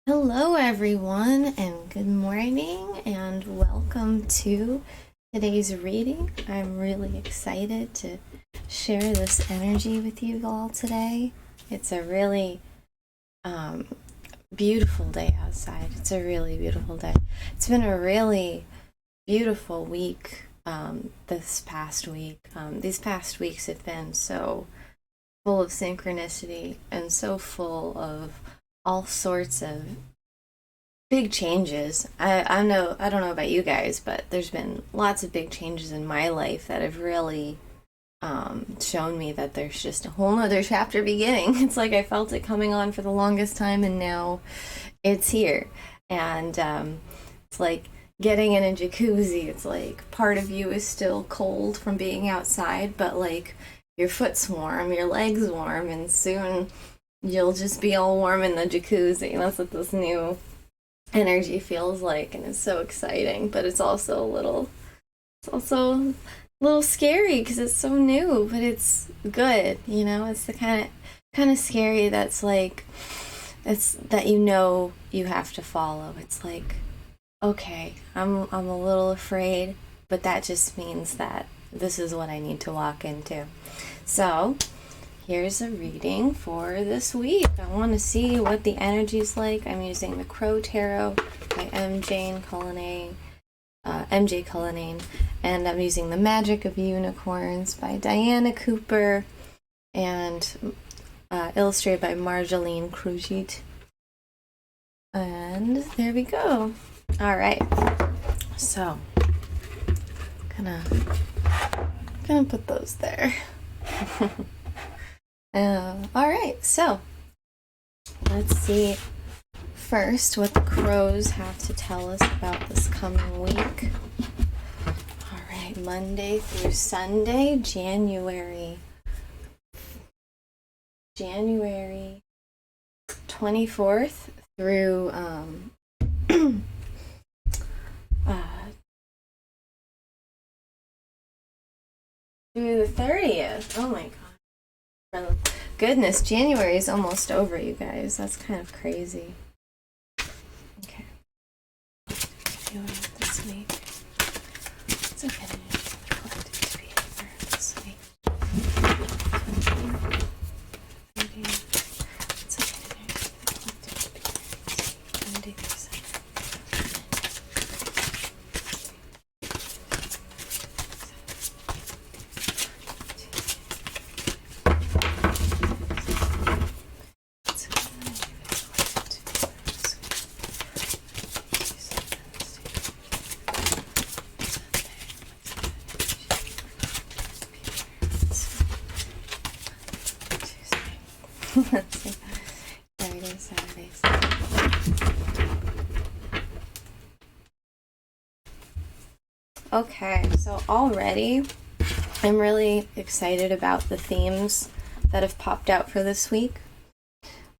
Hello, everyone, and good morning, and welcome to today's reading. I'm really excited to share this energy with you all today. It's a really beautiful day outside. It's a really beautiful day. It's been a really beautiful week this past week. These past weeks have been so full of synchronicity and so full of all sorts of big changes. I don't know about you guys, but there's been lots of big changes in my life that have really shown me that there's just a whole nother chapter beginning. It's like I felt it coming on for the longest time, and now it's here. And it's like getting in a jacuzzi. It's like part of you is still cold from being outside, but like your foot's warm, your leg's warm, and soon you'll just be all warm in the jacuzzi. That's what this new energy feels like, and it's so exciting, but it's also a little scary because it's so new, but it's good. It's the kind of scary that's like, it's that you have to follow. It's like, okay, I'm a little afraid, but that just means that this is what I need to walk into. So here's a reading for this week. I want to see what the energy's like. I'm using the Crow Tarot by MJ Cullinane, and I'm using the Magic of Unicorns by Diana Cooper, and illustrated by Marjolaine Crujit. And there we go. All right. So, gonna put those there. All right, so let's see first what the crows have to tell us about this coming week. All right, Monday through Sunday, January 24th through through the 30th. Oh my god. Goodness, January is almost over, you guys. That's kind of crazy. Okay. Feeling this week. It's okay to use the collective behavior this week. It's okay to use the collective behavior Monday through Sunday. Let's see. Friday, Saturday, Sunday. Okay, so already I'm really excited about the themes that have popped out for this week.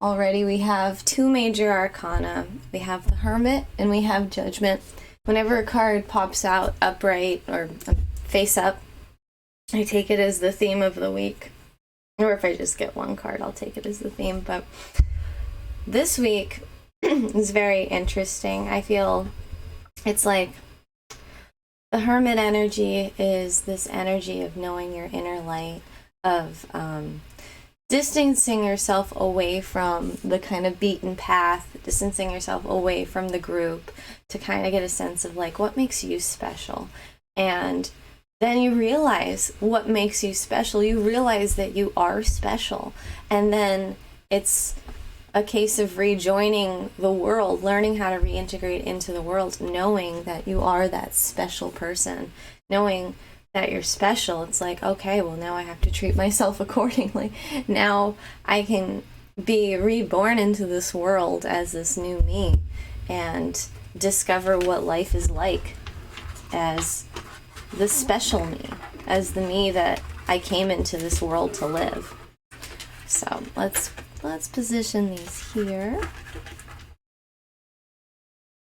Already we have two major arcana. We have the Hermit and we have Judgment. Whenever a card pops out upright or face up, I take it as the theme of the week. Or if I just get one card, I'll take it as the theme. But this week is very interesting. I feel it's like the Hermit energy is this energy of knowing your inner light, of distancing yourself away from the kind of beaten path, distancing yourself away from the group to kind of get a sense of like what makes you special. And then you realize what makes you special. You realize that you are special. And then it's a case of rejoining the world, learning how to reintegrate into the world, knowing that you are that special person, knowing that you're special. It's like, okay, well, now I have to treat myself accordingly. Now I can be reborn into this world as this new me and discover what life is like as the special me, as the me that I came into this world to live. So let's position these here.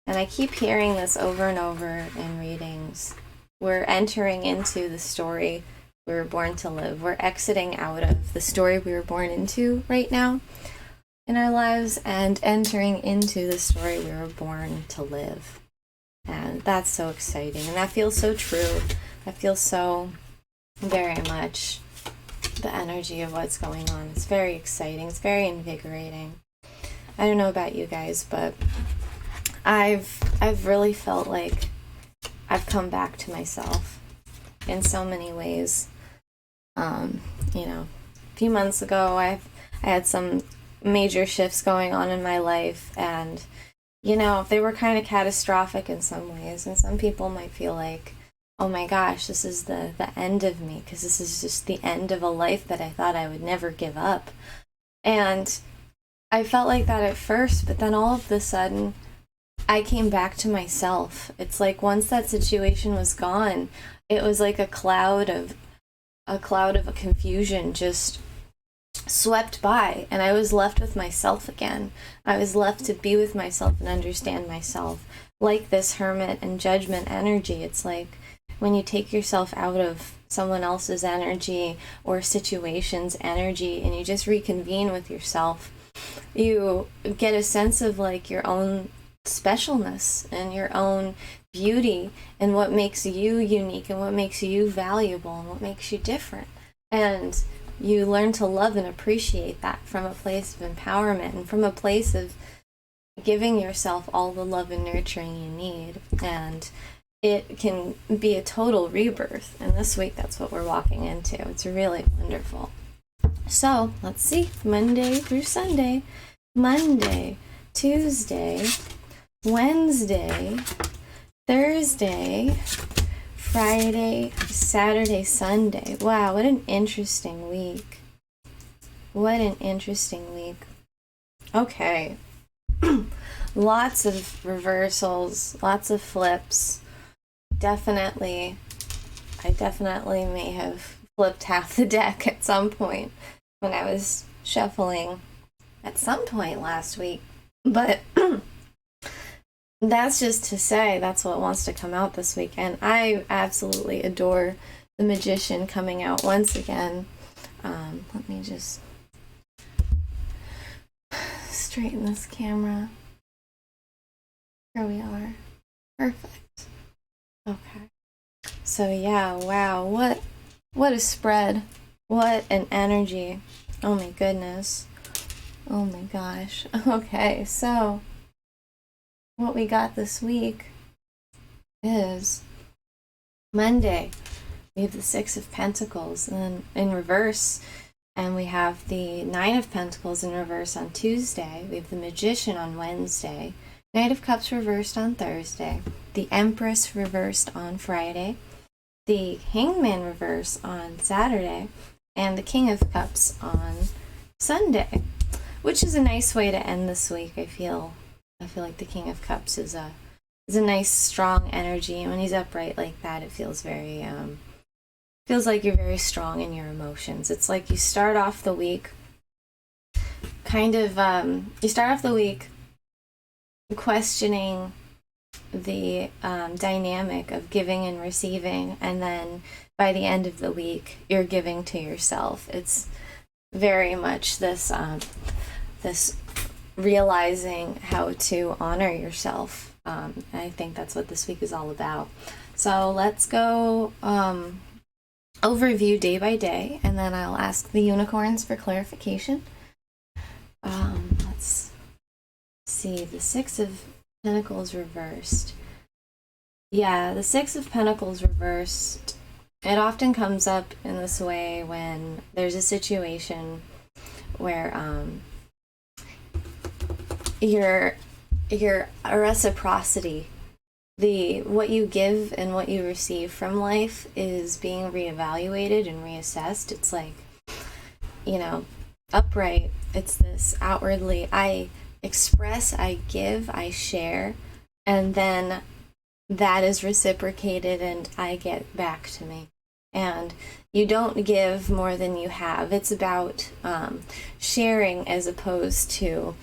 And I keep hearing this over and over in readings. We're entering into the story we were born to live. We're exiting out of the story we were born into right now. in our lives and entering into the story we were born to live. And that's so exciting. And that feels so true. That feels so very much the energy of what's going on. It's very exciting. It's very invigorating. I don't know about you guys, but I've really felt like I've come back to myself in so many ways. A few months ago, I had some major shifts going on in my life, and they were kind of catastrophic in some ways, and some people might feel like, oh my gosh, this is the end of me, because this is just the end of a life that I thought I would never give up. And I felt like that at first, but then all of a sudden, I came back to myself. It's like once that situation was gone, it was like a cloud of confusion just swept by, and I was left with myself again. I was left to be with myself and understand myself. Like this hermit and judgment energy, it's like when you take yourself out of someone else's energy or situation's energy and you just reconvene with yourself, you get a sense of like your own specialness and your own beauty and what makes you unique and what makes you valuable and what makes you different. And you learn to love and appreciate that from a place of empowerment and from a place of giving yourself all the love and nurturing you need. And it can be a total rebirth. And this week, that's what we're walking into. It's really wonderful. So let's see, Monday through Sunday, Monday, Tuesday, Wednesday, Thursday, Friday, Saturday, Sunday. Wow, what an interesting week. What an interesting week. Okay. Lots of reversals, lots of flips. I definitely may have flipped half the deck at some point when I was shuffling at some point last week. But that's just to say that's what wants to come out this weekend. I absolutely adore the Magician coming out once again. Let me just straighten this camera. Here we are. Perfect. Okay. So yeah, wow, what a spread. What an energy. Oh my goodness. Oh my gosh. Okay, so what we got this week is Monday. We have the Six of Pentacles and in reverse, and we have the Nine of Pentacles in reverse on Tuesday. We have the Magician on Wednesday, Knight of Cups reversed on Thursday, the Empress reversed on Friday, the Hangman reverse on Saturday, and the King of Cups on Sunday, which is a nice way to end this week. I feel like the King of Cups is a nice strong energy, and when he's upright like that, it feels very feels like you're very strong in your emotions. It's like you start off the week questioning the dynamic of giving and receiving, and then by the end of the week you're giving to yourself. It's very much this realizing how to honor yourself. I think that's what this week is all about. So let's go overview day by day, and then I'll ask the unicorns for clarification. Let's see, the Six of Pentacles reversed. Yeah, the Six of Pentacles reversed, it often comes up in this way when there's a situation where your a reciprocity, what you give and what you receive from life is being reevaluated and reassessed. It's like, upright, it's this outwardly, I express, I give, I share, and then that is reciprocated and I get back to me. And you don't give more than you have. It's about sharing as opposed to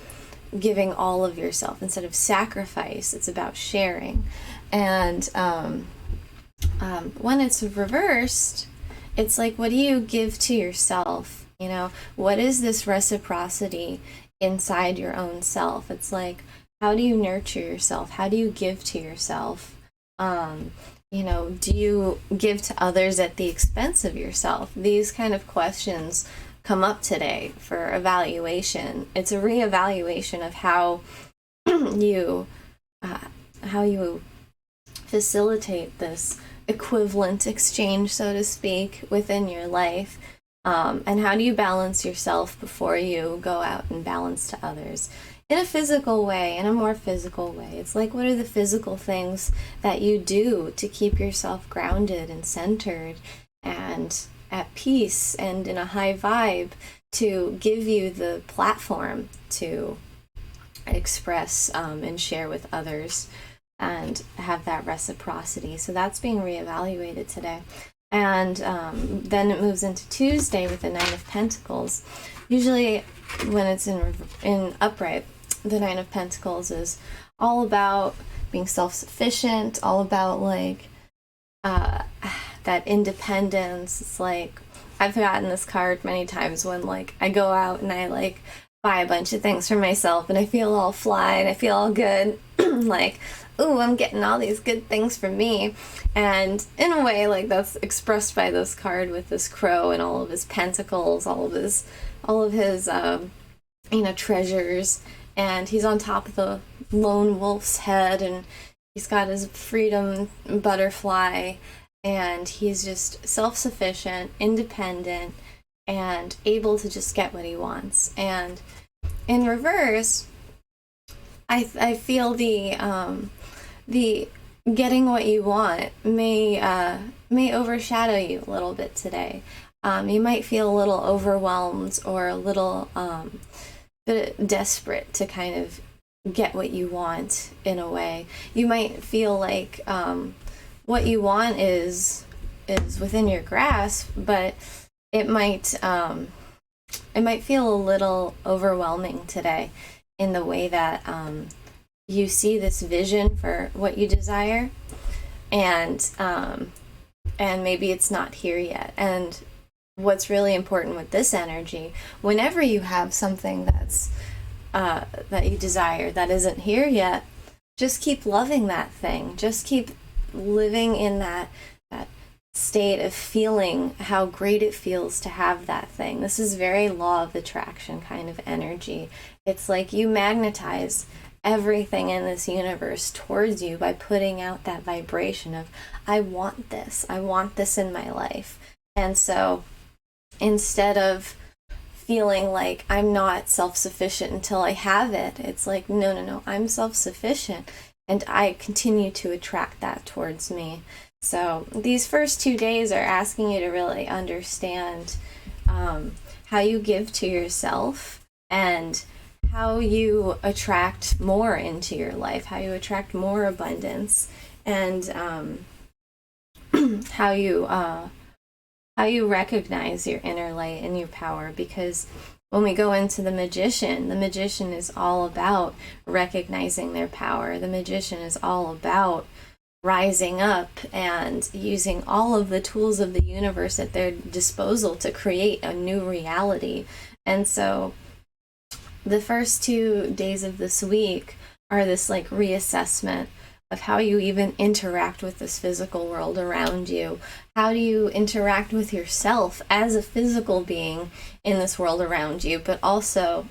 giving all of yourself. Instead of sacrifice, it's about sharing. And when it's reversed, it's like, what do you give to yourself? What is this reciprocity inside your own self. It's like, how do you nurture yourself? How do you give to yourself? Do you give to others at the expense of yourself? These kind of questions come up today for evaluation. It's a reevaluation of how you facilitate this equivalent exchange, so to speak, within your life. And how do you balance yourself before you go out and balance to others? In a physical way, in a more physical way. It's like, what are the physical things that you do to keep yourself grounded and centered and at peace and in a high vibe to give you the platform to express and share with others and have that reciprocity? So that's being reevaluated today. And then it moves into Tuesday with the Nine of Pentacles. Usually when it's in upright, the Nine of Pentacles is all about being self-sufficient, all about like that independence. It's like, I've gotten this card many times when like I go out and I like buy a bunch of things for myself and I feel all fly and I feel all good. Like, ooh, I'm getting all these good things for me. And in a way, like, that's expressed by this card with this crow and all of his pentacles, all of his treasures. And he's on top of the lone wolf's head, and he's got his freedom butterfly, and he's just self-sufficient, independent, and able to just get what he wants. And in reverse, I feel the getting what you want may overshadow you a little bit today. You might feel a little overwhelmed or a little bit desperate to kind of get what you want in a way. You might feel like what you want is within your grasp, but it might feel a little overwhelming today in the way that you see this vision for what you desire, and maybe it's not here yet. And what's really important with this energy, whenever you have something that's that you desire that isn't here yet, just keep loving that thing. Just keep living in that state of feeling how great it feels to have that thing. This is very law of attraction kind of energy. It's like you magnetize everything in this universe towards you by putting out that vibration of, I want this in my life. And so instead of feeling like I'm not self-sufficient until I have it, it's like, no, I'm self-sufficient, and I continue to attract that towards me. So these first 2 days are asking you to really understand how you give to yourself and how you attract more into your life, how you attract more abundance, and how you recognize your inner light and your power. Because when we go into the magician is all about recognizing their power. The magician is all about rising up and using all of the tools of the universe at their disposal to create a new reality. And so the first 2 days of this week are this like reassessment of how you even interact with this physical world around you. How do you interact with yourself as a physical being in this world around you, but also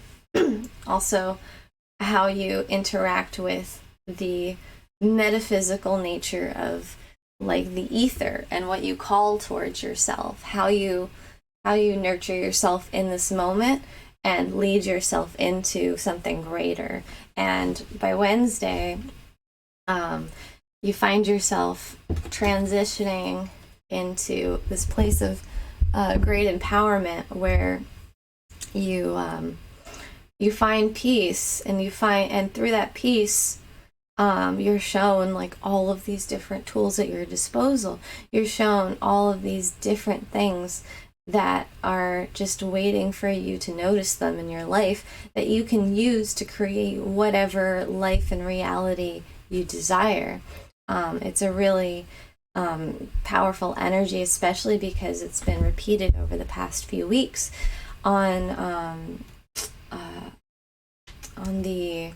how you interact with the metaphysical nature of like the ether and what you call towards yourself, how you nurture yourself in this moment and lead yourself into something greater. And by Wednesday, you find yourself transitioning into this place of great empowerment where you find peace, and through that peace, you're shown like all of these different tools at your disposal. You're shown all of these different things that are just waiting for you to notice them in your life that you can use to create whatever life and reality you desire. It's a really powerful energy, especially because it's been repeated over the past few weeks on on the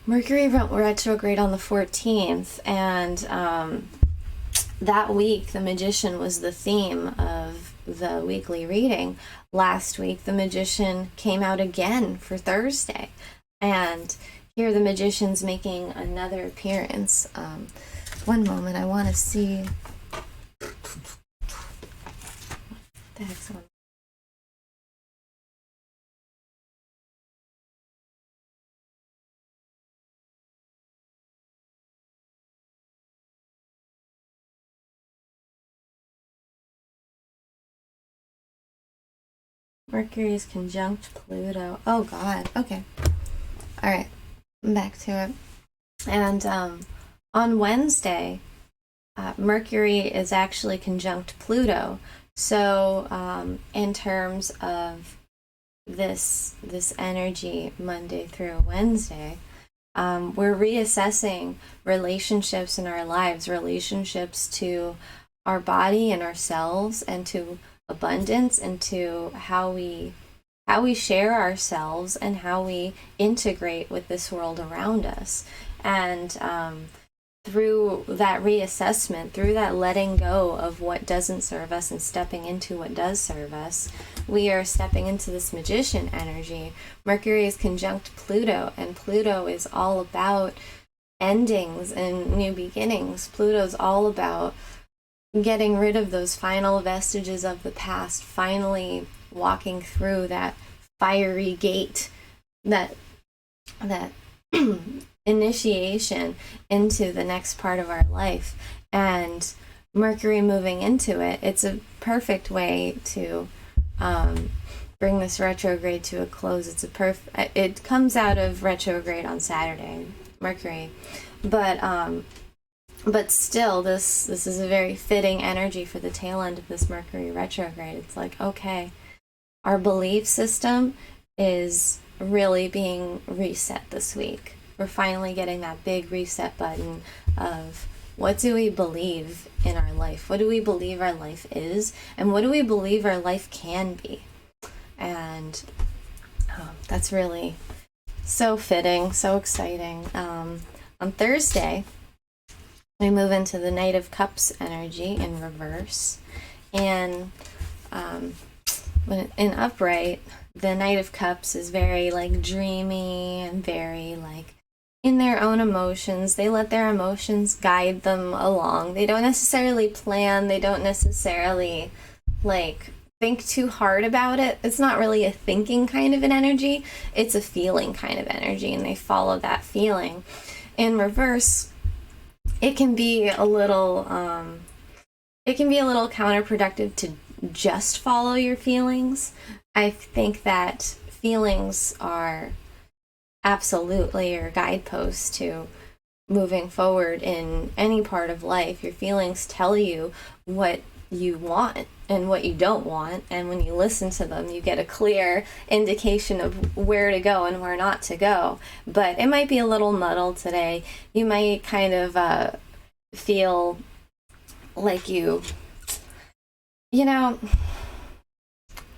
Mercury retrograde on the 14th, and that week the Magician was the theme of the weekly reading. Last week the Magician came out again for Thursday, and here the Magician's making another appearance. One moment, I want to see what the heck's on. Mercury is conjunct Pluto. Oh God. Okay. All right. I'm back to it. And on Wednesday, Mercury is actually conjunct Pluto. So in terms of this energy Monday through Wednesday, we're reassessing relationships in our lives, relationships to our body and ourselves, and to abundance, and to how we share ourselves and how we integrate with this world around us. And through that reassessment, through that letting go of what doesn't serve us and stepping into what does serve us, we are stepping into this Magician energy. Mercury is conjunct Pluto, and Pluto is all about endings and new beginnings. Pluto's all about getting rid of those final vestiges of the past, finally walking through that fiery gate, that initiation into the next part of our life. And Mercury moving into it, it's a perfect way to bring this retrograde to a close. It comes out of retrograde on Saturday, Mercury, but still, this is a very fitting energy for the tail end of this Mercury retrograde. It's like, okay, our belief system is really being reset this week. We're finally getting that big reset button of what do we believe in our life? What do we believe our life is? And what do we believe our life can be? And that's really so fitting, so exciting. On Thursday, we move into the Knight of Cups energy in reverse. And when in upright, the Knight of Cups is very like dreamy and very like in their own emotions. They let their emotions guide them along. They don't necessarily plan. They don't necessarily like think too hard about it. It's not really a thinking kind of an energy. It's a feeling kind of energy, and they follow that feeling. In reverse, it can be a little counterproductive to just follow your feelings. I think that feelings are absolutely your guideposts to moving forward in any part of life. Your feelings tell you what you want and what you don't want, and when you listen to them, you get a clear indication of where to go and where not to go. But it might be a little muddled today. You might kind of feel like you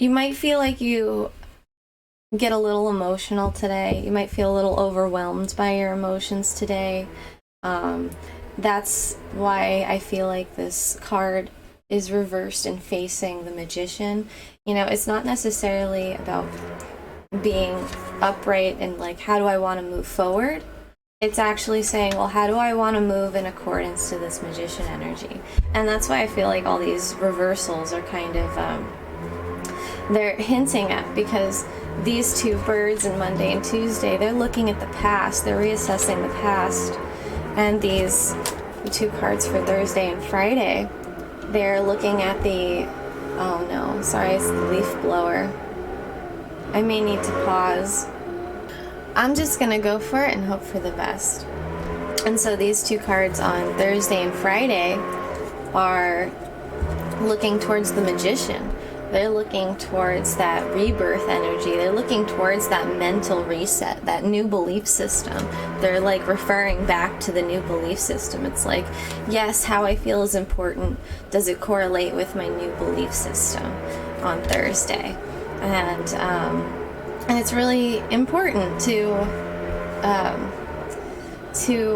might feel like you get a little emotional today. You might feel a little overwhelmed by your emotions today. That's why I feel like this card is reversed and facing the Magician. It's not necessarily about being upright and like, how do I want to move forward? It's actually saying, well, how do I want to move in accordance to this Magician energy? And that's why I feel like all these reversals are kind of, they're hinting at, because these two birds in Monday and Tuesday, they're looking at the past, they're reassessing the past. And these two cards for Thursday and Friday, they're looking at oh no, sorry, it's the leaf blower. I may need to pause. I'm just gonna go for it and hope for the best. And so these two cards on Thursday and Friday are looking towards the Magician. They're looking towards that rebirth energy. They're looking towards that mental reset, that new belief system. They're like referring back to the new belief system. It's like, yes, how I feel is important. Does it correlate with my new belief system on Thursday? And And it's really important to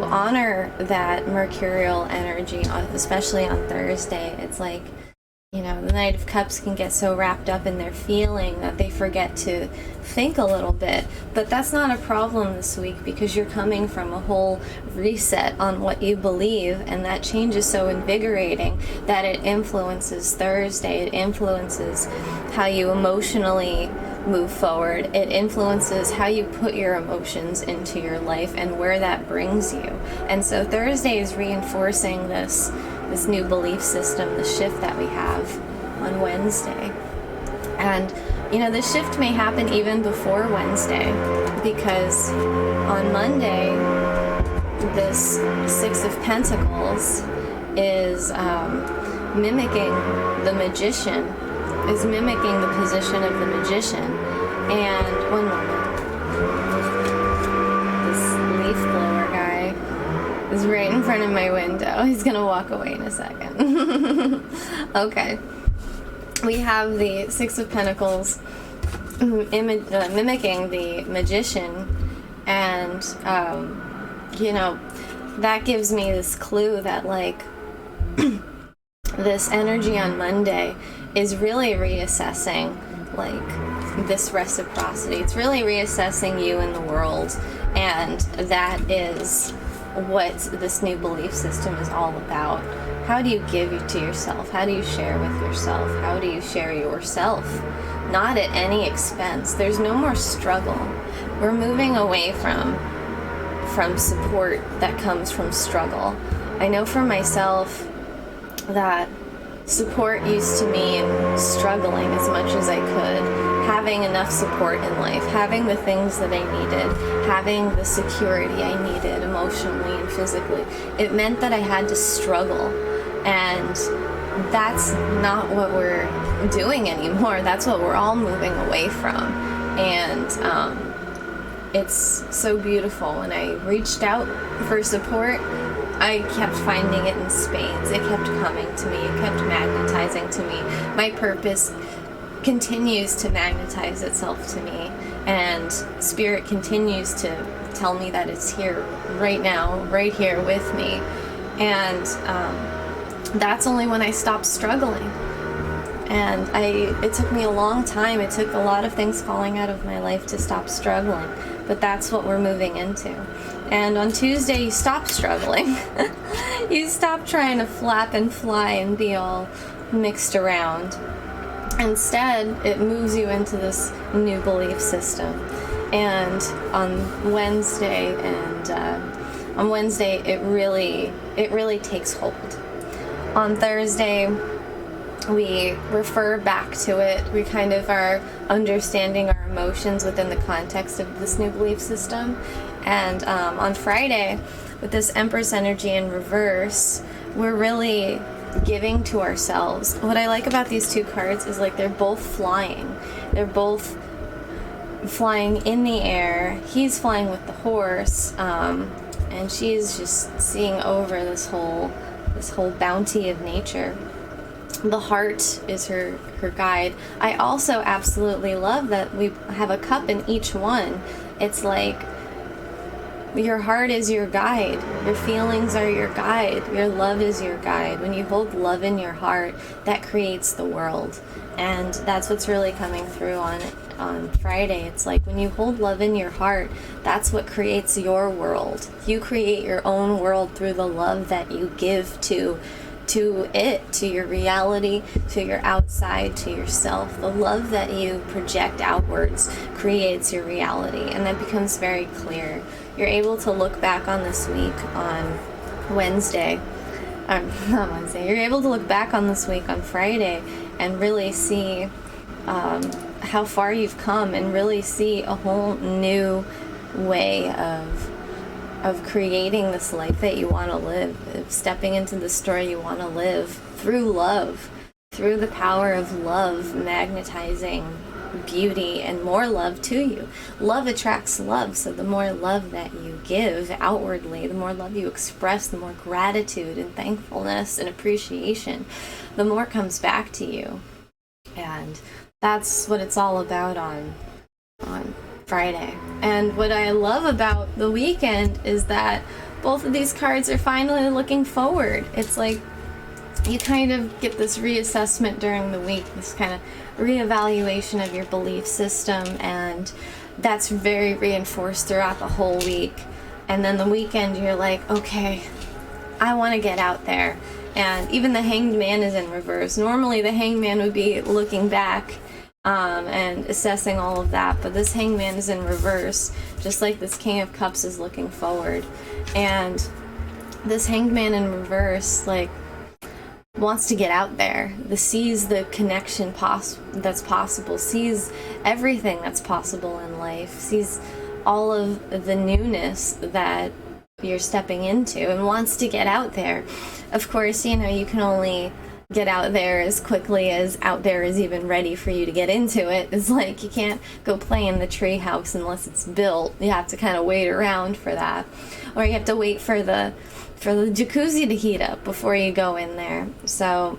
honor that mercurial energy, especially on Thursday. It's like, the Knight of Cups can get so wrapped up in their feeling that they forget to think a little bit. But that's not a problem this week, because you're coming from a whole reset on what you believe, and that change is so invigorating that it influences Thursday. It influences how you emotionally move forward. It influences how you put your emotions into your life and where that brings you. And so Thursday is reinforcing this new belief system, the shift that we have on Wednesday. And the shift may happen even before Wednesday, because on Monday this Six of Pentacles is mimicking the magician, is mimicking the position of the magician. And one moment, this leaf blower guy is right in front of my window. He's gonna walk away in a second. Okay, we have the Six of Pentacles mimicking the magician, and that gives me this clue that this energy on Monday is really reassessing this reciprocity. It's really reassessing you in the world, and that is what this new belief system is all about. How do you give to yourself? How do you share with yourself? How do you share yourself? Not at any expense. There's no more struggle. We're moving away from support that comes from struggle. I know for myself that support used to mean struggling as much as I could, having enough support in life, having the things that I needed, having the security I needed emotionally and physically. It meant that I had to struggle, and that's not what we're doing anymore. That's what we're all moving away from. And it's so beautiful. When I reached out for support, I kept finding it in spades. It kept coming to me. It kept magnetizing to me. My purpose continues to magnetize itself to me, and Spirit continues to tell me that it's here right now, right here with me. And that's only when I stopped struggling. And it took me a long time. It took a lot of things falling out of my life to stop struggling. But that's what we're moving into. And on Tuesday, you stop struggling. You stop trying to flap and fly and be all mixed around. Instead, it moves you into this new belief system. And on Wednesday, it really takes hold. On Thursday, we refer back to it. We kind of are understanding our emotions within the context of this new belief system. And on Friday, with this Empress energy in reverse, we're really giving to ourselves. What I like about these two cards is they're both flying. They're both flying in the air. He's flying with the horse, and she's just seeing over this whole bounty of nature. The heart is her guide. I also absolutely love that we have a cup in each one. It's your heart is your guide. Your feelings are your guide. Your love is your guide. When you hold love in your heart, that creates the world. And that's what's really coming through on Friday. It's when you hold love in your heart, that's what creates your world. You create your own world through the love that you give to it, to your reality, to your outside, to yourself. The love that you project outwards creates your reality, and that becomes very clear. You're able to look back on this week on Wednesday. Not Wednesday. You're able to look back on this week on Friday and really see how far you've come, and really see a whole new way of creating this life that you want to live, of stepping into the story you want to live through love, through the power of love magnetizing beauty and more love to you. Love attracts love, so the more love that you give outwardly, the more love you express, the more gratitude and thankfulness and appreciation, the more comes back to you. And that's what it's all about on Friday. And what I love about the weekend is that both of these cards are finally looking forward. It's like you kind of get this reassessment during the week, this kind of reevaluation of your belief system, and that's very reinforced throughout the whole week. And then the weekend, you're like, okay, I want to get out there. And even the Hanged Man is in reverse. Normally the Hanged Man would be looking back and assessing all of that, but this Hanged Man is in reverse, just like this King of Cups is looking forward. And this Hanged Man in reverse, like, wants to get out there, sees the connection that's possible, sees everything that's possible in life, sees all of the newness that you're stepping into, and wants to get out there. Of course, you know, you can only get out there as quickly as out there is even ready for you to get into it. It's like you can't go play in the tree house unless it's built. You have to kind of wait around for that, or you have to wait for the jacuzzi to heat up before you go in there. So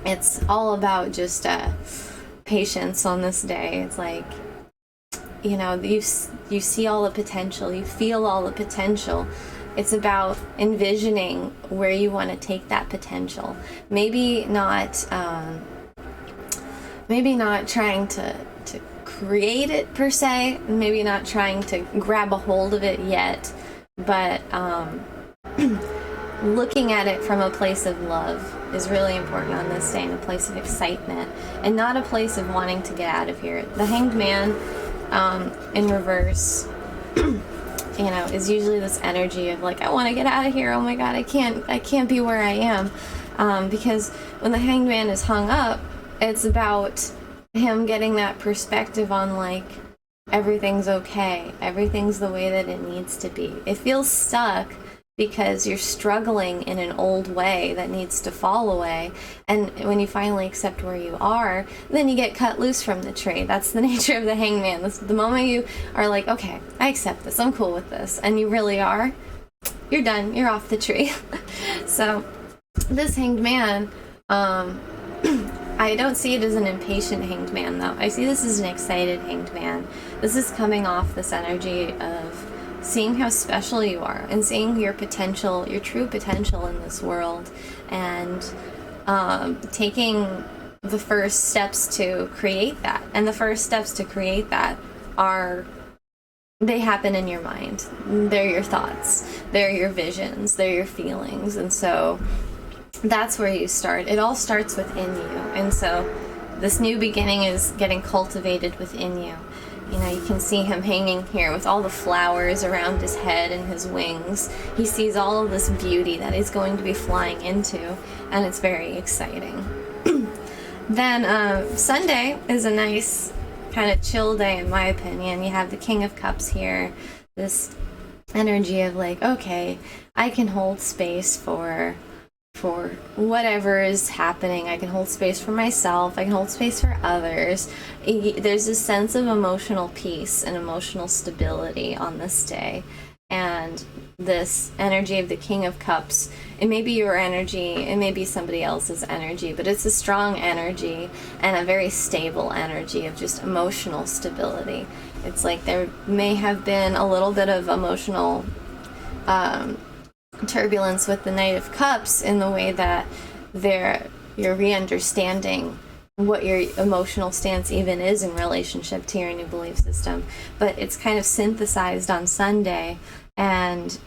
it's all about just patience on this day. It's like, you know, you see all the potential, you feel all the potential. It's about envisioning where you want to take that potential. Maybe not trying to create it per se, maybe not trying to grab a hold of it yet, but looking at it from a place of love is really important on this day, and a place of excitement, and not a place of wanting to get out of here. The Hanged Man in reverse, you know, is usually this energy of like, I want to get out of here. Oh my God, I can't be where I am. Because when the Hanged Man is hung up, it's about him getting that perspective on like, everything's okay. Everything's the way that it needs to be. It feels stuck because you're struggling in an old way that needs to fall away. And when you finally accept where you are, then you get cut loose from the tree. That's the nature of the Hanged Man. The moment you are like, okay, I accept this, I'm cool with this, and you really are, you're done, you're off the tree. So this Hanged Man, I don't see it as an impatient Hanged Man, though. I see this as an excited Hanged Man. This is coming off this energy of seeing how special you are, and seeing your potential, your true potential in this world, and taking the first steps to create that. And the first steps to create that they happen in your mind. They're your thoughts, they're your visions, they're your feelings. And so that's where you start. It all starts within you. And so this new beginning is getting cultivated within you. You know, you can see him hanging here with all the flowers around his head and his wings. He sees all of this beauty that he's going to be flying into, and it's very exciting. Then Sunday is a nice kind of chill day, in my opinion. You have the King of Cups here, this energy of like, okay, I can hold space for whatever is happening. I can hold space for myself. I can hold space for others. There's a sense of emotional peace and emotional stability on this day. And this energy of the King of Cups, it may be your energy, it may be somebody else's energy, but it's a strong energy and a very stable energy of just emotional stability. It's like there may have been a little bit of emotional turbulence with the Knight of Cups, in the way that you're re-understanding what your emotional stance even is in relationship to your new belief system. But it's kind of synthesized on Sunday, and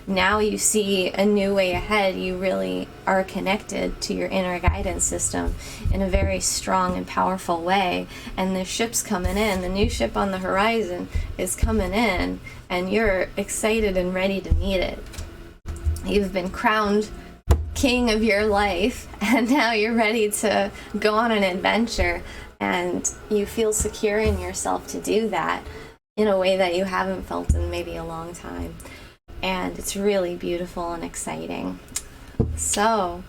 now you see a new way ahead. You really are connected to your inner guidance system in a very strong and powerful way, and the ship's coming in. The new ship on the horizon is coming in, and you're excited and ready to meet it. You've been crowned king of your life, and now you're ready to go on an adventure, and you feel secure in yourself to do that in a way that you haven't felt in maybe a long time. And it's really beautiful and exciting. So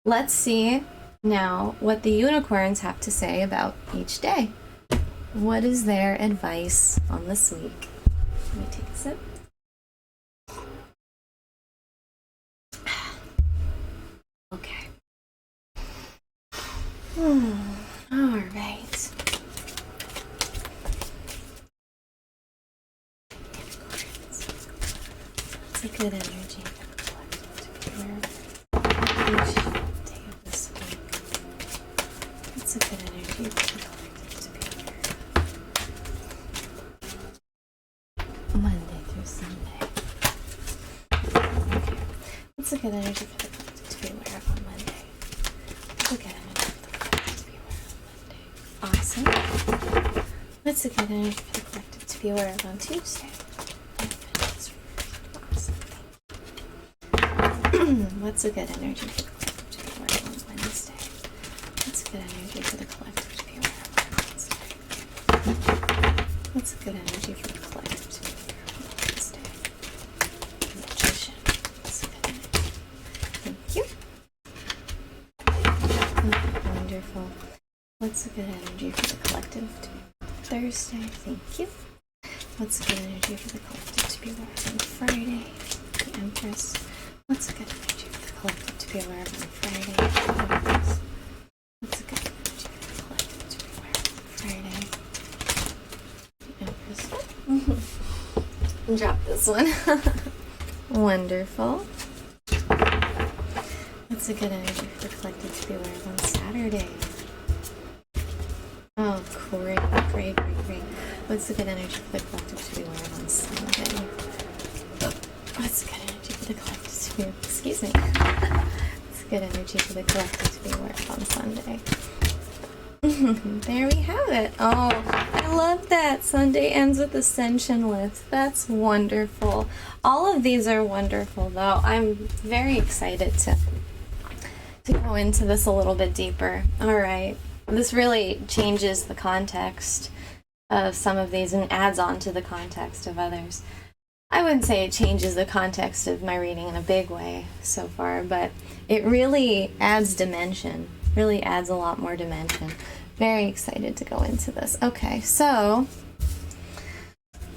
let's see now what the unicorns have to say about each day. What is their advice on this week? Let me take a sip. Okay. All right. What's a good energy for the collective to be aware of each day of this week? What's a good energy for the collective to be aware of? Monday through Sunday. Okay. What's a good energy for the collective to be aware of on Monday? What's a good energy for the collective to be aware of on Monday? Awesome. What's a good energy for the collective to be aware of on Tuesday? What's a good energy for the collective to be aware of on Wednesday? What's a good energy for the collective to be aware of on Wednesday? What's a good energy for the collective to be aware of on Wednesday? Magician. What's a good energy? Thank you. Oh, wonderful. What's a good energy for the collective to be Thursday? Thank you. What's a good energy for the collective to be aware of on Friday? The Empress. What's a good energy for the collective to be aware of on Friday? The Empress. What's a good energy for the collective to be aware of on Friday? The Empress. Drop this one. Wonderful. What's a good energy for the collective to be aware of on Saturday? Oh, great. What's a good energy for the collective to be aware of on Sunday? What's a good energy for the collective to be aware of? Excuse me. What's a good energy for the collective to be aware of on Sunday? There we have it. Oh, I love that. Sunday ends with Ascension List. That's wonderful. All of these are wonderful, though. I'm very excited to go into this a little bit deeper. All right. This really changes the context of some of these and adds on to the context of others. I wouldn't say it changes the context of my reading in a big way so far, but it really adds dimension, really adds a lot more dimension. Very excited to go into this. Okay, so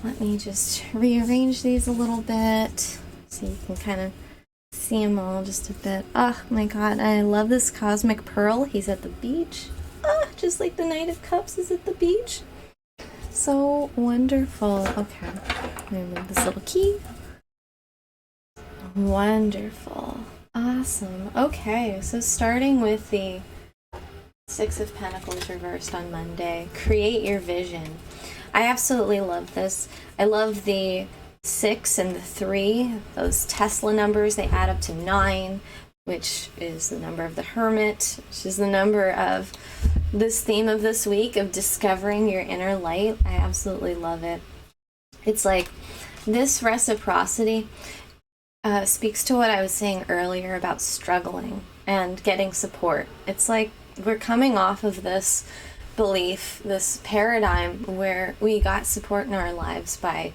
let me just rearrange these a little bit so you can kind of see them all just a bit. Oh my god, I love this Cosmic Pearl. He's at the beach. Just like the Knight of Cups is at the beach. So wonderful. Okay, I'm gonna move this little key. Wonderful. Awesome. Okay, so starting with the Six of Pentacles reversed on Monday. Create your vision. I absolutely love this. I love the 6 and the 3. Those Tesla numbers, they add up to 9, which is the number of the Hermit, which is the number of this theme of this week of discovering your inner light. I absolutely love it. It's like this reciprocity speaks to what I was saying earlier about struggling and getting support. It's like we're coming off of this belief, this paradigm where we got support in our lives by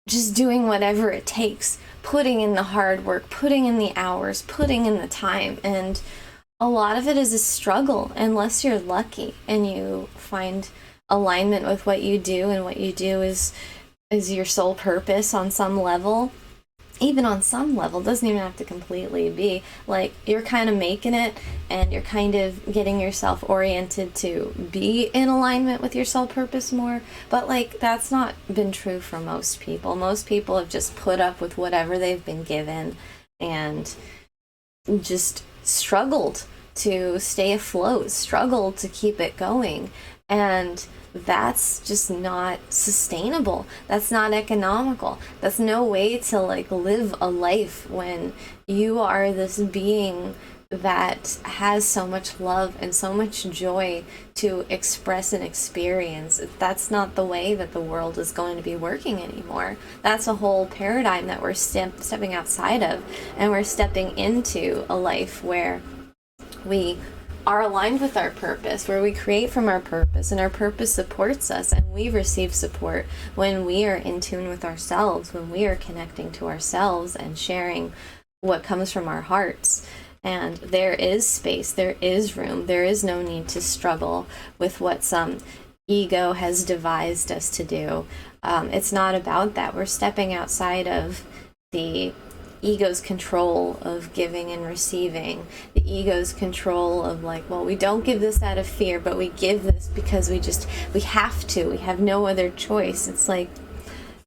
just doing whatever it takes, putting in the hard work, putting in the hours, putting in the time. And a lot of it is a struggle unless you're lucky and you find alignment with what you do, and what you do is your sole purpose on some level. Even on some level, doesn't even have to completely be like you're kind of making it and you're kind of getting yourself oriented to be in alignment with your soul purpose more. But like that's not been true for most people. Most people have just put up with whatever they've been given and just struggled to stay afloat, struggled to keep it going. And that's just not sustainable. That's not economical. That's no way to like live a life when you are this being that has so much love and so much joy to express and experience. That's not the way that the world is going to be working anymore. That's a whole paradigm that we're stepping outside of, and we're stepping into a life where we are aligned with our purpose, where we create from our purpose, and our purpose supports us, and we receive support when we are in tune with ourselves, when we are connecting to ourselves and sharing what comes from our hearts. And there is space, there is room, there is no need to struggle with what some ego has devised us to do. It's not about that. We're stepping outside of the ego's control of giving and receiving, the ego's control of like, well, we don't give this out of fear, but we give this because we have to, we have no other choice. It's like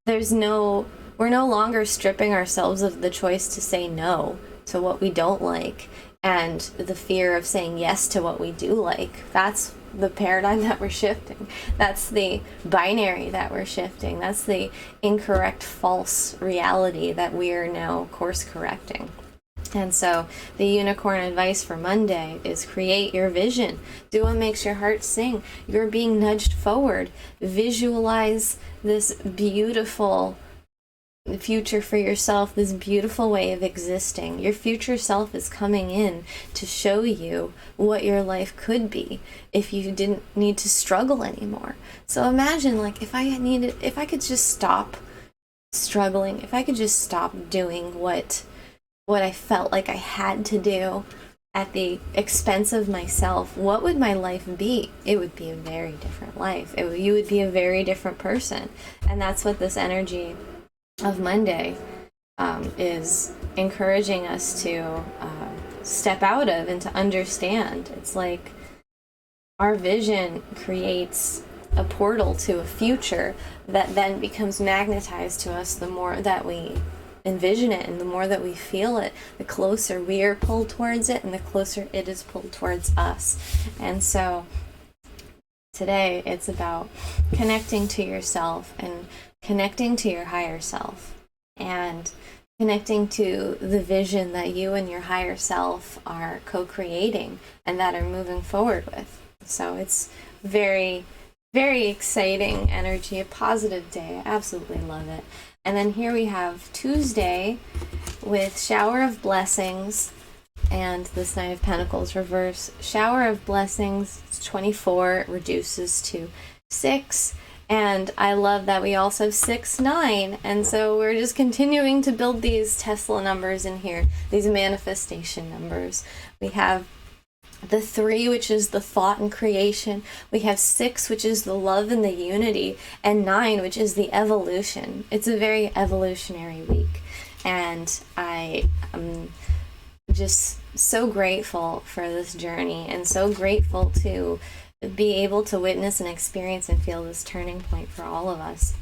there's no we're no longer stripping ourselves of the choice to say no to what we don't like, and the fear of saying yes to what we do like. That's the paradigm that we're shifting. That's the binary that we're shifting. That's the incorrect, false reality that we are now course correcting. And so the unicorn advice for Monday is create your vision. Do what makes your heart sing. You're being nudged forward. Visualize this beautiful future for yourself, this beautiful way of existing. Your future self is coming in to show you what your life could be if you didn't need to struggle anymore. So imagine, like, if I could just stop struggling, if I could just stop doing what I felt like I had to do at the expense of myself, what would my life be? It would be a very different life. You would be a very different person. And that's what this energy of Monday is encouraging us to step out of and to understand. It's like our vision creates a portal to a future that then becomes magnetized to us the more that we envision it, and the more that we feel it, the closer we are pulled towards it and the closer it is pulled towards us. And so today it's about connecting to yourself and connecting to your higher self and connecting to the vision that you and your higher self are co-creating and that are moving forward with. So it's very, very exciting energy, a positive day. I absolutely love it. And then here we have Tuesday with Shower of Blessings and this Knight of Pentacles reverse. Shower of Blessings, it's 24, it reduces to 6. And I love that we also have 6, 9. And so we're just continuing to build these Tesla numbers in here, these manifestation numbers. We have the 3, which is the thought and creation. We have 6, which is the love and the unity. And 9, which is the evolution. It's a very evolutionary week. And I am just so grateful for this journey and so grateful to be able to witness and experience and feel this turning point for all of us.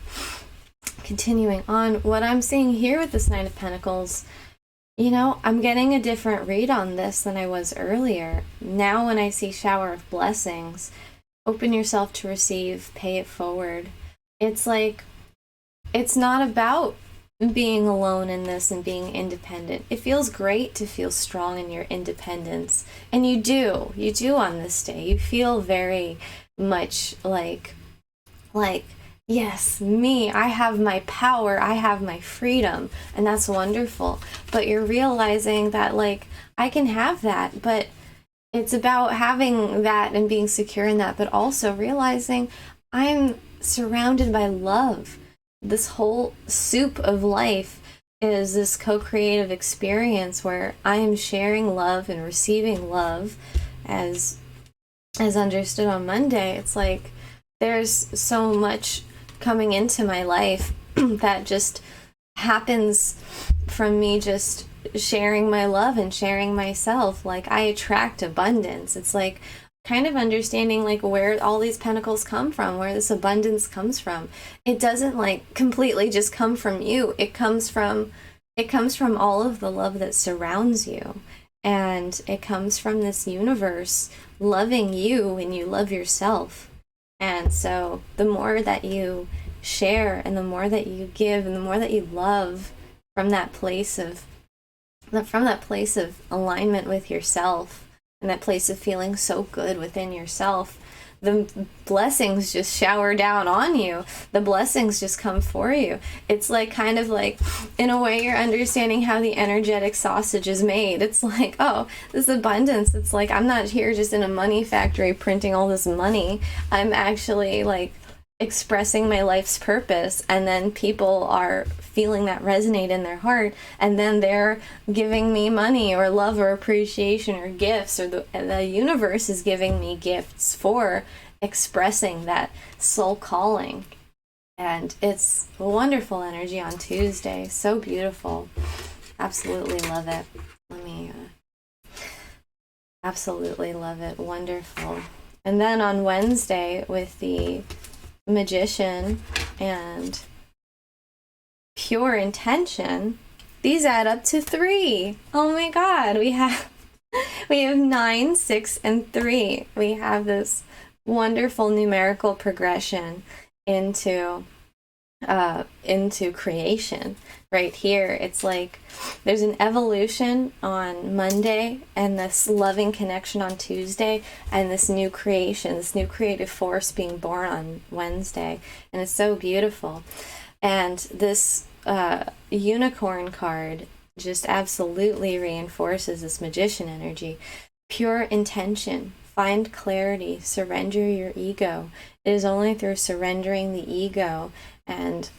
Continuing on, what I'm seeing here with this Knight of Pentacles, you know, I'm getting a different read on this than I was earlier. Now when I see Shower of Blessings, open yourself to receive, pay it forward. It's like, it's not about being alone in this and being independent. It feels great to feel strong in your independence. And you do on this day. You feel very much like, yes, me, I have my power, I have my freedom, and that's wonderful. But you're realizing that, like, I can have that, but it's about having that and being secure in that, but also realizing I'm surrounded by love. This whole soup of life is this co-creative experience where I am sharing love and receiving love as understood on Monday. It's like there's so much coming into my life that just happens from me just sharing my love and sharing myself. Like, I attract abundance. It's like kind of understanding like where all these pentacles come from, where this abundance comes from. It doesn't like completely just come from you. It comes from all of the love that surrounds you. And it comes from this universe loving you when you love yourself. And so the more that you share and the more that you give and the more that you love from that place of alignment with yourself and that place of feeling so good within yourself, the blessings just shower down on you. The blessings just come for you. It's like kind of like, in a way, you're understanding how the energetic sausage is made. It's like, oh, this abundance. It's like, I'm not here just in a money factory printing all this money. I'm actually like expressing my life's purpose, and then people are feeling that resonate in their heart, and then they're giving me money or love or appreciation or gifts, or the universe is giving me gifts for expressing that soul calling. And it's a wonderful energy on Tuesday. So beautiful. Absolutely love it. Absolutely love it. Wonderful. And then on Wednesday with the Magician and pure intention, these add up to 3. Oh my God, we have 9, 6, and 3. We have this wonderful numerical progression into creation right here. It's like there's an evolution on Monday and this loving connection on Tuesday, and this new creation, this new creative force being born on Wednesday, and it's so beautiful. And this unicorn card just absolutely reinforces this magician energy. Pure intention. Find clarity. Surrender your ego. It is only through surrendering the ego and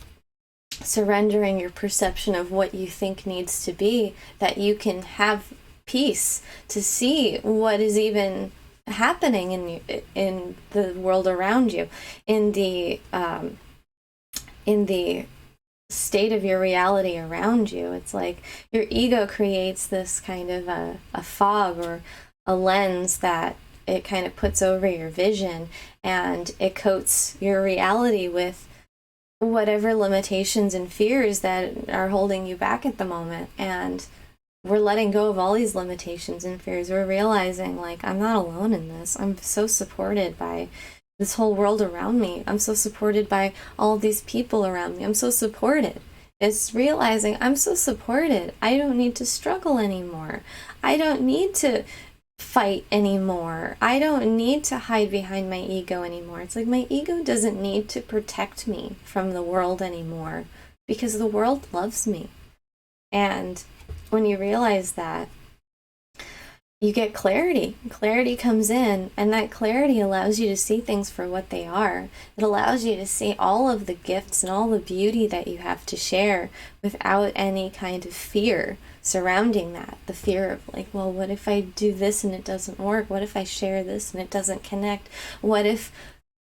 surrendering your perception of what you think needs to be that you can have peace to see what is even happening in the world around you, in the state of your reality around you. It's like your ego creates this kind of a fog or a lens that it kind of puts over your vision, and it coats your reality with whatever limitations and fears that are holding you back at the moment. And we're letting go of all these limitations and fears. We're realizing, like, I'm not alone in this. I'm so supported by this whole world around me. I'm so supported by all these people around me. I'm so supported. It's realizing I'm so supported. I don't need to struggle anymore. I don't need to fight anymore. I don't need to hide behind my ego anymore. It's like my ego doesn't need to protect me from the world anymore because the world loves me. And when you realize that, you get clarity. Clarity comes in, and that clarity allows you to see things for what they are. It allows you to see all of the gifts and all the beauty that you have to share without any kind of fear surrounding that. The fear of, like, well, what if I do this and it doesn't work? What if I share this and it doesn't connect? What if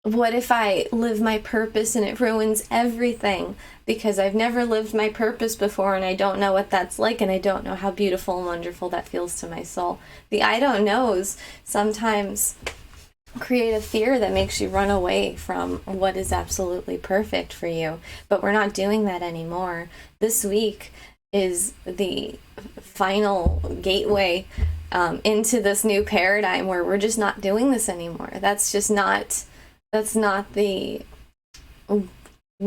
I live my purpose and it ruins everything because I've never lived my purpose before and I don't know what that's like, and I don't know how beautiful and wonderful that feels to my soul. The I don't knows sometimes create a fear that makes you run away from what is absolutely perfect for you. But we're not doing that anymore. This week is the final gateway into this new paradigm where we're just not doing this anymore. That's not the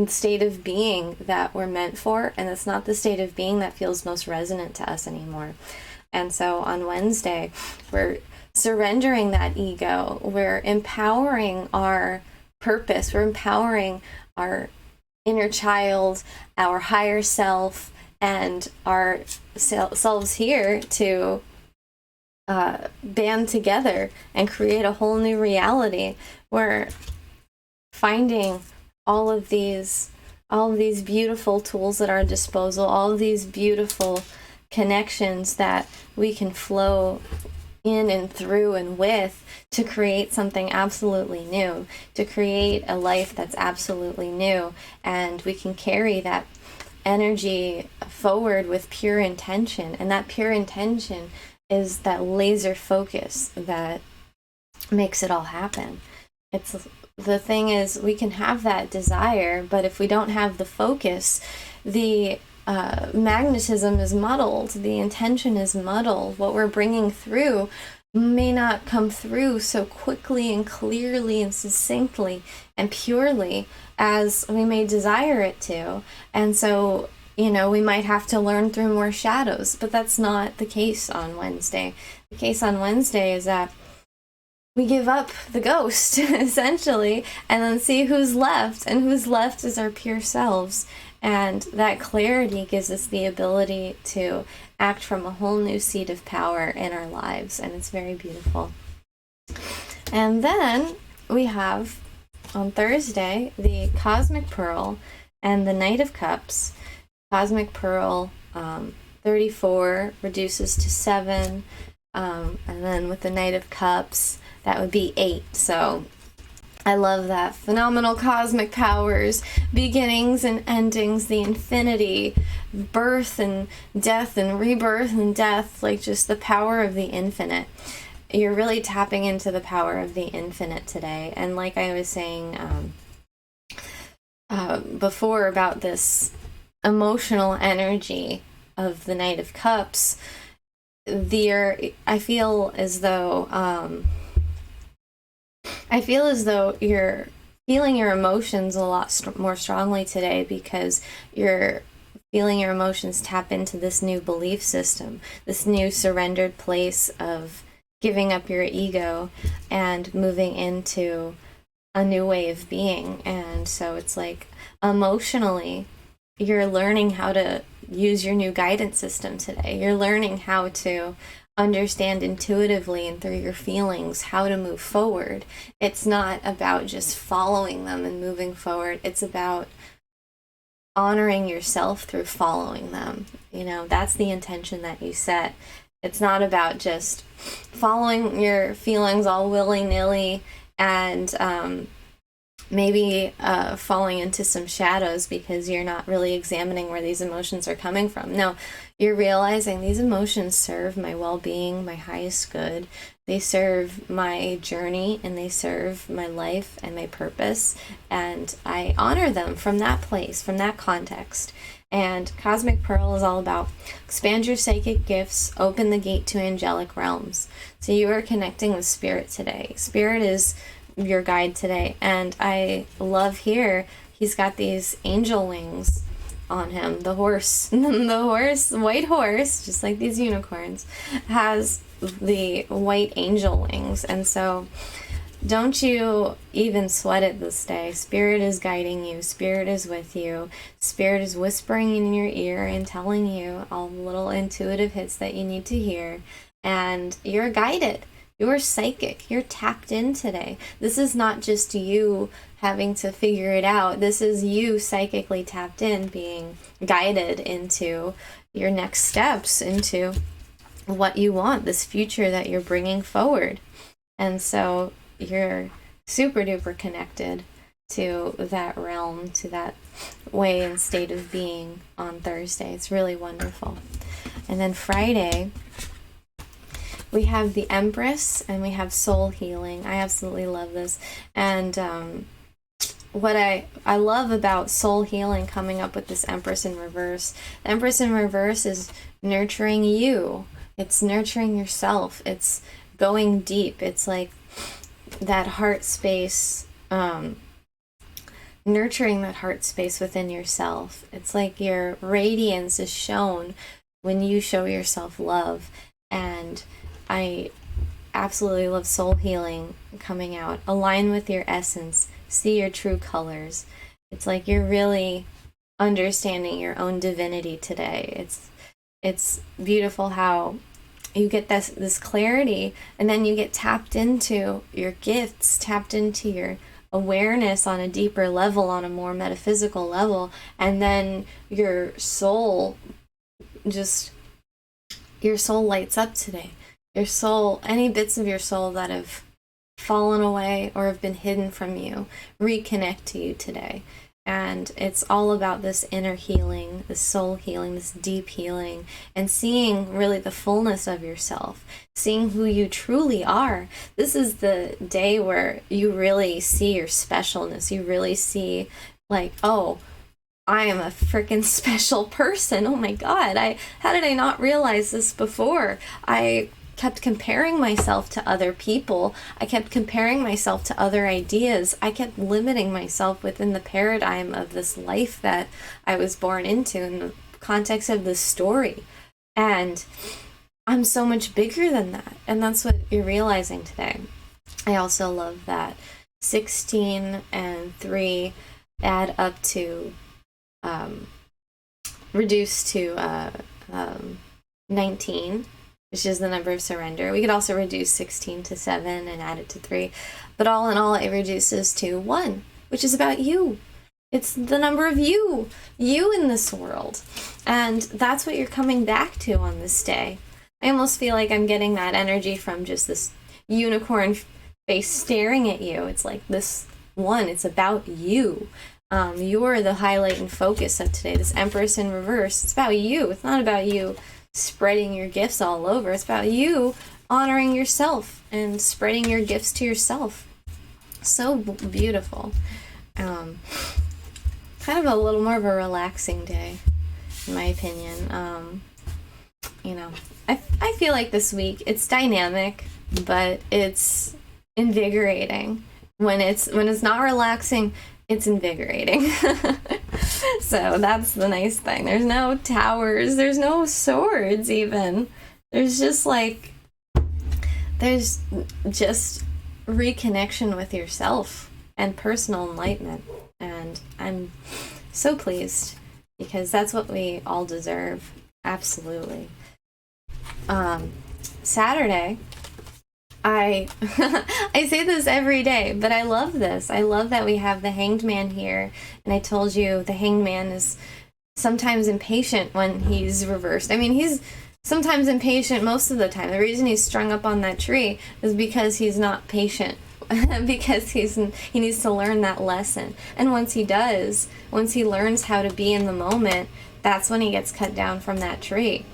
state of being that we're meant for, and that's not the state of being that feels most resonant to us anymore. And so on Wednesday, we're surrendering that ego. We're empowering our purpose. We're empowering our inner child, our higher self, and our selves here to band together and create a whole new reality. We're finding all of these beautiful tools at our disposal, all of these beautiful connections that we can flow in and through and with to create something absolutely new, to create a life that's absolutely new. And we can carry that energy forward with pure intention. And that pure intention is that laser focus that makes it all happen. The thing is, we can have that desire, but if we don't have the focus, the magnetism is muddled, the intention is muddled. What we're bringing through may not come through so quickly and clearly and succinctly and purely as we may desire it to. And so, we might have to learn through more shadows, but that's not the case on Wednesday. The case on Wednesday is that we give up the ghost, essentially, and then see who's left. And who's left is our pure selves. And that clarity gives us the ability to act from a whole new seat of power in our lives. And it's very beautiful. And then we have, on Thursday, the Cosmic Pearl and the Knight of Cups. Cosmic Pearl, 34, reduces to 7. And then with the Knight of Cups, that would be 8. So I love that. Phenomenal cosmic powers, beginnings and endings, the infinity, birth and death and rebirth and death, like just the power of the infinite. You're really tapping into the power of the infinite today. And like I was saying before about this emotional energy of the Knight of Cups, I feel as though you're feeling your emotions a lot more strongly today, because you're feeling your emotions tap into this new belief system, this new surrendered place of giving up your ego and moving into a new way of being. And so it's like emotionally, you're learning how to use your new guidance system today. You're learning how to understand intuitively and through your feelings how to move forward. It's not about just following them and moving forward. It's about honoring yourself through following them. You know, that's the intention that you set. It's not about just following your feelings all willy-nilly and maybe falling into some shadows because you're not really examining where these emotions are coming from. No, you're realizing these emotions serve my well-being, my highest good. They serve my journey, and they serve my life and my purpose, and I honor them from that place, from that context. And Cosmic Pearl is all about expand your psychic gifts, open the gate to angelic realms. So you are connecting with Spirit today. Spirit is your guide today, and I love here he's got these angel wings on him. The horse, white horse, just like these unicorns, has the white angel wings. And so don't you even sweat it this day. Spirit is guiding you. Spirit is with you. Spirit is whispering in your ear and telling you all the little intuitive hits that you need to hear. And you're guided. You're psychic. You're tapped in today. This is not just you having to figure it out. This is you psychically tapped in, being guided into your next steps, into what you want, this future that you're bringing forward. And so you're super duper connected to that realm, to that way and state of being on Thursday. It's really wonderful. And then Friday, we have the Empress and we have soul healing. I absolutely love this. And what I love about soul healing coming up with this Empress in reverse, the Empress in reverse is nurturing you. It's nurturing yourself. It's going deep. It's like that heart space, nurturing that heart space within yourself. It's like your radiance is shown when you show yourself love. And I absolutely love soul healing coming out. Align with your essence. See your true colors. It's like you're really understanding your own divinity today. It's beautiful how you get this clarity, and then you get tapped into your gifts, tapped into your awareness on a deeper level, on a more metaphysical level, and then your soul lights up today. Your soul, any bits of your soul that have fallen away or have been hidden from you, reconnect to you today. And it's all about this inner healing, this soul healing, this deep healing, and seeing really the fullness of yourself, seeing who you truly are. This is the day where you really see your specialness. You really see, like, oh, I am a freaking special person. Oh my God, how did I not realize this before? I kept comparing myself to other people. I kept comparing myself to other ideas. I kept limiting myself within the paradigm of this life that I was born into in the context of this story. And I'm so much bigger than that. And that's what you're realizing today. I also love that 16 and 3 add up to reduce to 19, which is the number of surrender. We could also reduce 16 to 7 and add it to 3. But all in all, it reduces to 1, which is about you. It's the number of you in this world. And that's what you're coming back to on this day. I almost feel like I'm getting that energy from just this unicorn face staring at you. It's like this one, it's about you. You're the highlight and focus of today. This Empress in reverse, it's about you. It's not about you spreading your gifts all over. It's about you honoring yourself and spreading your gifts to yourself. So beautiful. Kind of a little more of a relaxing day. in my opinion. You know, I feel like this week it's dynamic, but it's invigorating. When it's not relaxing, it's invigorating. So that's the nice thing. There's no towers, there's no swords even. There's just reconnection with yourself and personal enlightenment. And I'm so pleased because that's what we all deserve. Absolutely. Saturday, I I say this every day, but I love this. I love that we have the Hanged Man here, and I told you the Hanged Man is sometimes impatient when he's reversed. I mean, he's sometimes impatient most of the time. The reason he's strung up on that tree is because he's not patient. Because he needs to learn that lesson. And once he does, once he learns how to be in the moment, that's when he gets cut down from that tree.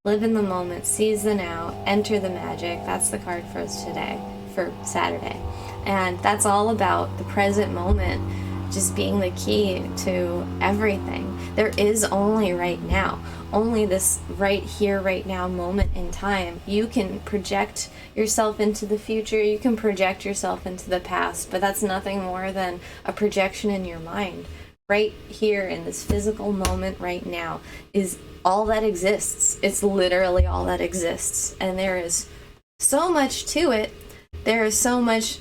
Live in the moment, seize the now, enter the magic. That's the card for us today, for Saturday. And that's all about the present moment, just being the key to everything. There is only right now, only this right here, right now moment in time. You can project yourself into the future, you can project yourself into the past, but that's nothing more than a projection in your mind. Right here in this physical moment right now is all that exists. It's literally all that exists. And there is so much to it. There is so much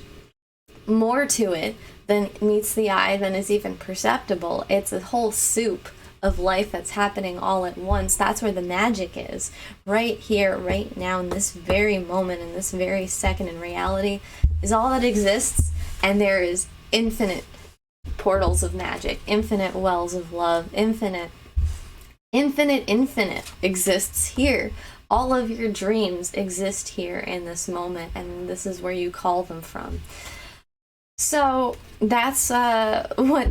more to it than meets the eye, than is even perceptible. It's a whole soup of life that's happening all at once. That's where the magic is. Right here, right now, in this very moment, in this very second in reality, is all that exists. And there is infinite portals of magic, infinite wells of love, infinite exists here. All of your dreams exist here in this moment, and this is where you call them from. So that's what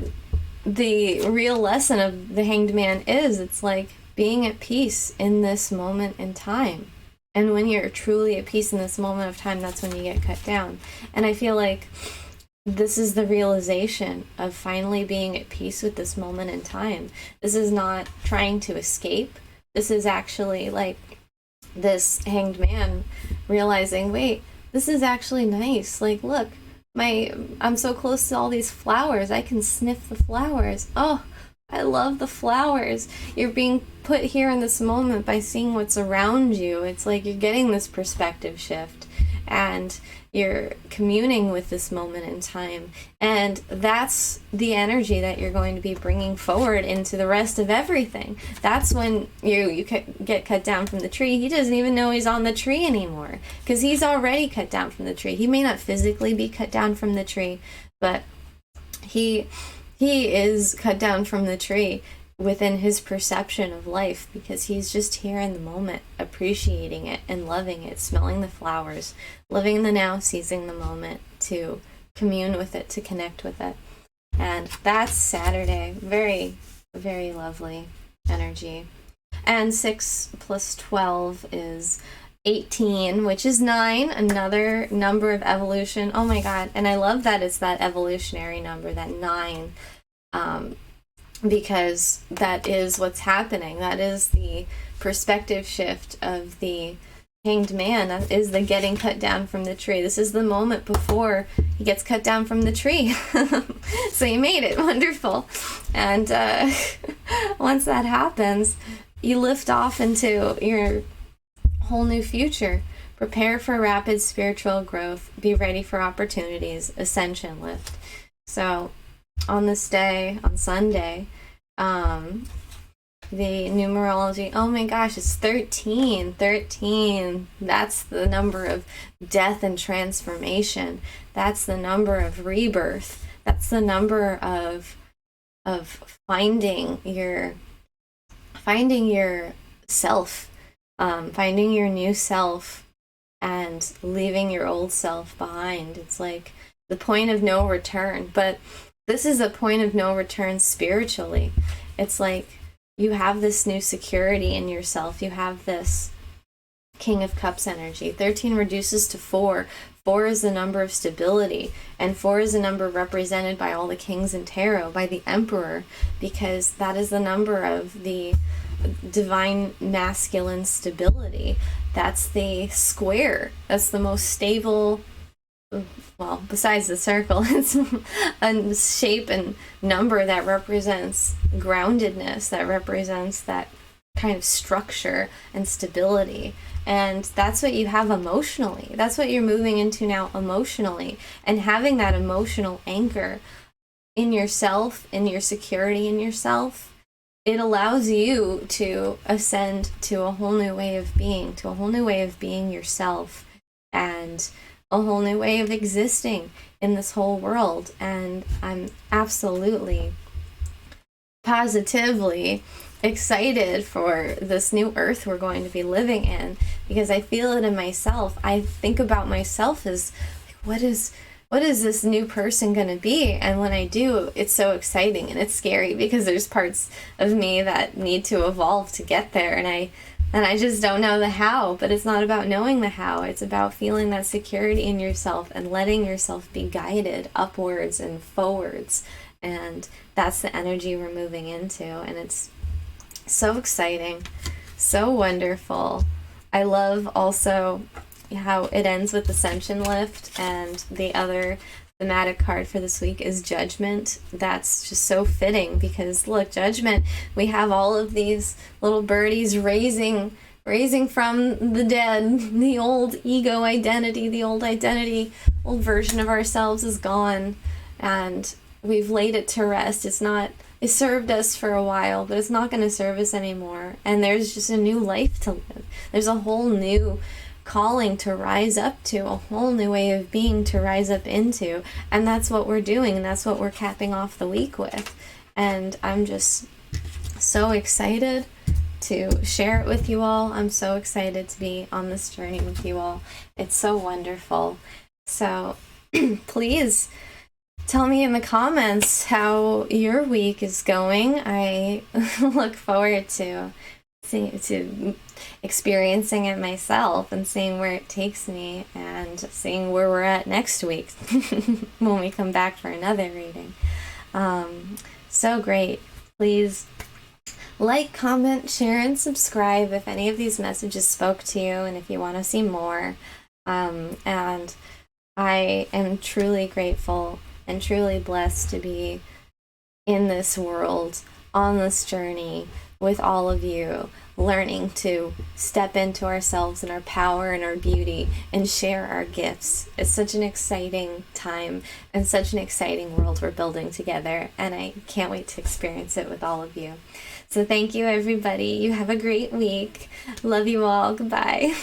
the real lesson of the Hanged Man is. It's like being at peace in this moment in time. And when you're truly at peace in this moment of time, that's when you get cut down. And I feel like this is the realization of finally being at peace with this moment in time. This is not trying to escape. This is actually like this Hanged Man realizing, wait, this is actually nice. Like, look, I'm so close to all these flowers. I can sniff the flowers. Oh, I love the flowers. You're being put here in this moment by seeing what's around you. It's like you're getting this perspective shift, and you're communing with this moment in time. And that's the energy that you're going to be bringing forward into the rest of everything. That's when you get cut down from the tree. He doesn't even know he's on the tree anymore, because he's already cut down from the tree. He may not physically be cut down from the tree, but he is cut down from the tree within his perception of life, because he's just here in the moment, appreciating it and loving it, smelling the flowers, living in the now, seizing the moment to commune with it, to connect with it. And that's Saturday. Very, very lovely energy. And 6 plus 12 is 18, which is 9, another number of evolution. Oh my God. And I love that it's that evolutionary number, that 9. Because that is what's happening. That is the perspective shift of the Hanged Man. That is the getting cut down from the tree. This is the moment before he gets cut down from the tree. So you made it. Wonderful. And once that happens, you lift off into your whole new future. Prepare for rapid spiritual growth. Be ready for opportunities. Ascension lift. So on this day, on Sunday, the numerology, oh my gosh, it's 13. That's the number of death and transformation. That's the number of rebirth. That's the number of finding your self, finding your new self and leaving your old self behind. It's like the point of no return. But this is a point of no return spiritually. It's like you have this new security in yourself. You have this King of Cups energy. 13 reduces to 4. 4 is the number of stability. And 4 is a number represented by all the kings in tarot, by the Emperor, because that is the number of the divine masculine stability. That's the square. That's the most stable, well, besides the circle, it's a shape and number that represents groundedness, that represents that kind of structure and stability. And that's what you have emotionally. That's what you're moving into now emotionally. And having that emotional anchor in yourself, in your security in yourself, it allows you to ascend to a whole new way of being, to a whole new way of being yourself, and a whole new way of existing in this whole world. And I'm absolutely, positively excited for this new earth we're going to be living in, because I feel it in myself. I think about myself as, like, what is this new person going to be? And when I do, it's so exciting, and it's scary because there's parts of me that need to evolve to get there, and I just don't know the how. But it's not about knowing the how. It's about feeling that security in yourself and letting yourself be guided upwards and forwards. And that's the energy we're moving into, and it's so exciting, so wonderful. I love also how it ends with Ascension Lift, and the other thematic card for this week is Judgment. That's just so fitting because, look, Judgment, we have all of these little birdies raising from the dead. The old ego identity, the old old version of ourselves is gone, and we've laid it to rest. It served us for a while, but it's not going to serve us anymore. And there's just a new life to live. There's a whole new calling to rise up to, a whole new way of being to rise up into. And that's what we're doing, and that's what we're capping off the week with. And I'm just so excited to share it with you all. I'm so excited to be on this journey with you all. It's so wonderful. So please tell me in the comments how your week is going. I look forward to experiencing it myself and seeing where it takes me, and seeing where we're at next week when we come back for another reading. So great. Please like, comment, share, and subscribe if any of these messages spoke to you, and if you want to see more. And I am truly grateful and truly blessed to be in this world, on this journey with all of you, learning to step into ourselves and our power and our beauty and share our gifts. It's such an exciting time and such an exciting world we're building together, and I can't wait to experience it with all of you. So thank you, everybody. You have a great week. Love you all. Goodbye.